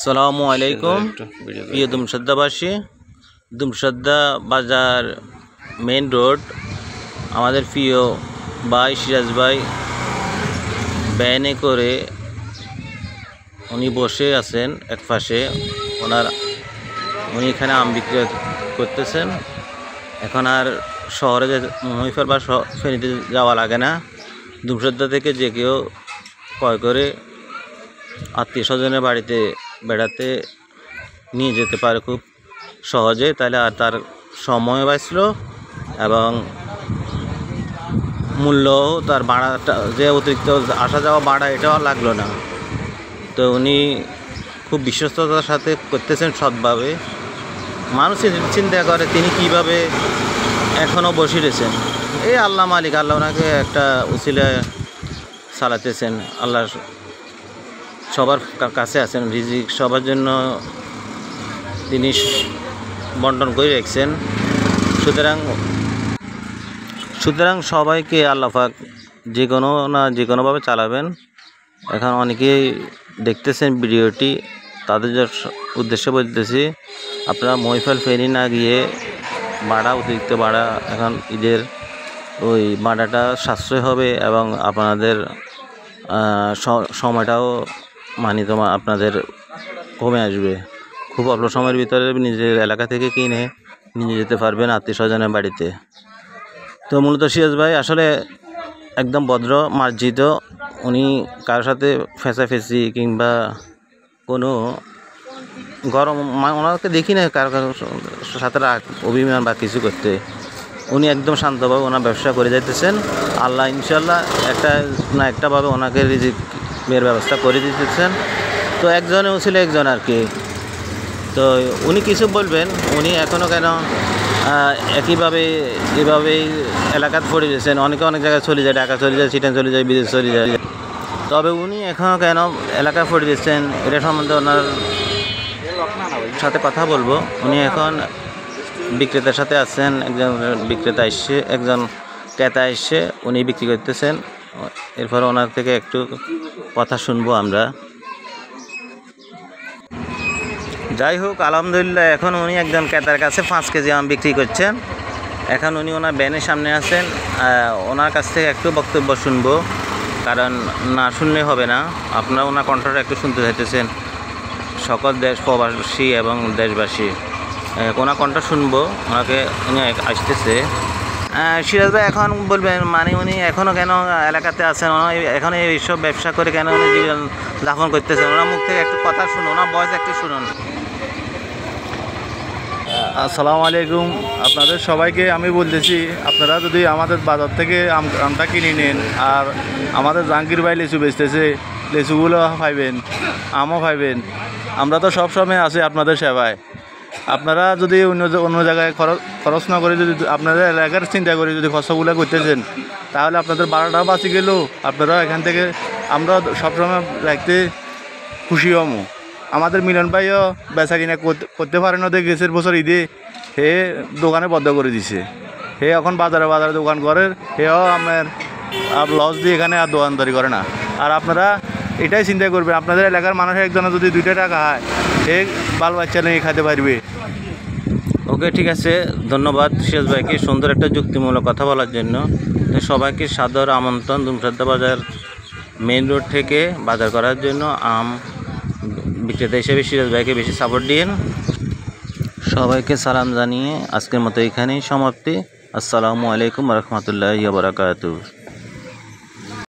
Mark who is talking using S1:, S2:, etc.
S1: আসসালামু আলাইকুম প্রিয় দুমসদ্দাবাসী। দুমসদ্দা বাজার মেন রোড আমাদের প্রিয় ভাই সিরাজ ভাই ভ্যানে করে উনি বসে আছেন এক পাশে। উনি এখানে আম বিক্রি করতেছেন। এখন আর শহরে মহিফার বা ফেনীতে যাওয়া লাগে না। দুমসদ্দা থেকে যে কেউ ক্রয় করে আত্মীয় স্বজনের বাড়িতে বেড়াতে নিয়ে যেতে পারে খুব সহজে। তাহলে আর তার সময় বাঁচল এবং মূল্যও তার ভাড়াটা যে অতিরিক্ত আসা যাওয়া ভাড়া এটাও লাগলো না। তো উনি খুব বিশ্বস্ততার সাথে করতেছেন সৎভাবে। মানুষ চিন্তা করে তিনি কিভাবে এখনও বসে রয়েছেন। এই আল্লাহ মালিক, আল্লাহ ওনাকে একটা উসিলা চালাতেছেন। আল্লাহ সবার কাছে আছেন, রিজিক সবার জন্য তিনি বন্টন করে রাখছেন। সুতরাং সবাইকে আল্লাহ পাক যে কোনোভাবে চালাবেন। এখন অনেকেই দেখতেছেন ভিডিওটি, তাদের উদ্দেশ্যে বলতেছি, আপনারা মহিফাল ফেনী না গিয়ে অতিরিক্ত ভাড়া এখন ঈদের ওই ভাড়াটা সাশ্রয় হবে এবং আপনাদের সময়টাও আপনাদের কমে আসবে। খুব অল্প সময়ের ভিতরে নিজের এলাকা থেকে কিনে নিয়ে যেতে পারবেন আত্মীয় স্বজনের বাড়িতে। তো মূলত সিরাজ ভাই আসলে একদম ভদ্র মার্জিত। উনি কারোর সাথে ফেঁচাফেঁচি কিংবা কোনো গরম ওনাকে দেখি না কারো সাথে রাগ অভিমান বা কিছু করতে। উনি একদম শান্তভাবে ওনার ব্যবসা করে যাইতেছেন। আল্লাহ ইনশাল্লাহ একটা না একটাভাবে ওনাকে রিজিকের ব্যবস্থা করে দিতেছেন। তো একজনেও ছিল একজন আর কি। তো উনি কিছু বলবেন, উনি এখনও কেন এভাবেই এলাকাতে পড়ে গেছেন। অনেক জায়গায় চলে যায়, ঢাকা চলে যায়, চিটাং চলে যায়, বিদেশ চলে যায়। তবে উনি এখনও কেন এলাকায় পড়ে দিচ্ছেন এটা সম্বন্ধে ওনার সাথে কথা বলবো। উনি এখন বিক্রেতার সাথে আছেন, একজন বিক্রেতা এসছে, একজন ক্রেতা এসছে, উনি বিক্রি করতেছেন। এরপর ওনার থেকে একটু কথা শুনবো আমরা। যাই হোক, আলহামদুলিল্লাহ এখন উনি একজন ক্রেতার কাছে 5 কেজি আম বিক্রি করছেন। এখন উনি ওনার ভ্যানের সামনে আছেন। ওনার কাছ থেকে একটু বক্তব্য শুনবো, কারণ না শুনলে হবে না। আপনারা ওনার কণ্ঠটা একটু শুনতে চাইতেছেন, সকল দেশ প্রবাসী এবং দেশবাসী ওনার কণ্ঠ শুনবো। উনি আসতেছে। সিরাজ ভাই এখন বলবেন, উনি এখনও কেন এলাকাতে আছেন, এখন এইসব ব্যবসা করে কেন উনি জীবন যাপন করতেছেন। ওনার মুখ থেকে একটু কথা শুনুন, ওনার ভয়েস একটু শুনুন।
S2: আসসালামু আলাইকুম। আপনাদের সবাইকে আমি বলতেছি, আপনারা যদি আমাদের বাজার থেকে আমটা কিনে নেন আর আমাদের জাহাঙ্গীর ভাই লিচু বেচতেছে, লিচুগুলো পাইবেন, আমও পাইবেন। আমরা তো সব সময় আছি আপনাদের সেবায়। আপনারা যদি অন্য জায়গায় খরচ না করে, যদি আপনাদের এলাকার চিন্তা করে যদি খরচগুলো করতেছেন, তাহলে আপনাদের ভাড়াটাও বাঁচি গেল। আপনারা এখান থেকে আমরা সবসময় রাখতে খুশি হমো। আমাদের মিলন ভাইও বেচা কিনা করতে পারে না, গেছের বছর ঈদে হে দোকানে বন্ধ করে দিছে। হে এখন বাজারে দোকান করে, হেও আমার লস দিয়ে এখানে আর দোকানদারি করে না। আর আপনারা এটাই চিন্তা করবেন, আপনাদের এলাকার মানুষের একজনের যদি 2 টাকা হয়, হে বাল বাচ্চা নিয়ে খাইতে পারবে।
S1: ওকে, ঠিক আছে, ধন্যবাদ সিরাজ ভাইকে সুন্দর একটা যুক্তিমূলক কথা বলার জন্য। তো সবাইকে সাদর আমন্ত্রণ দুমসদ্দা বাজার মেইন রোড থেকে বাজার করার জন্য। আম বিক্রেতা হিসেবে সিরাজ ভাইকে বেশি সাপোর্ট দিন। সবাইকে সালাম জানিয়ে আজকের মতো এখানেই সমাপ্তি। আসসালামু আলাইকুম রহমতুল্লাহি ওয়া বারাকাতুহু।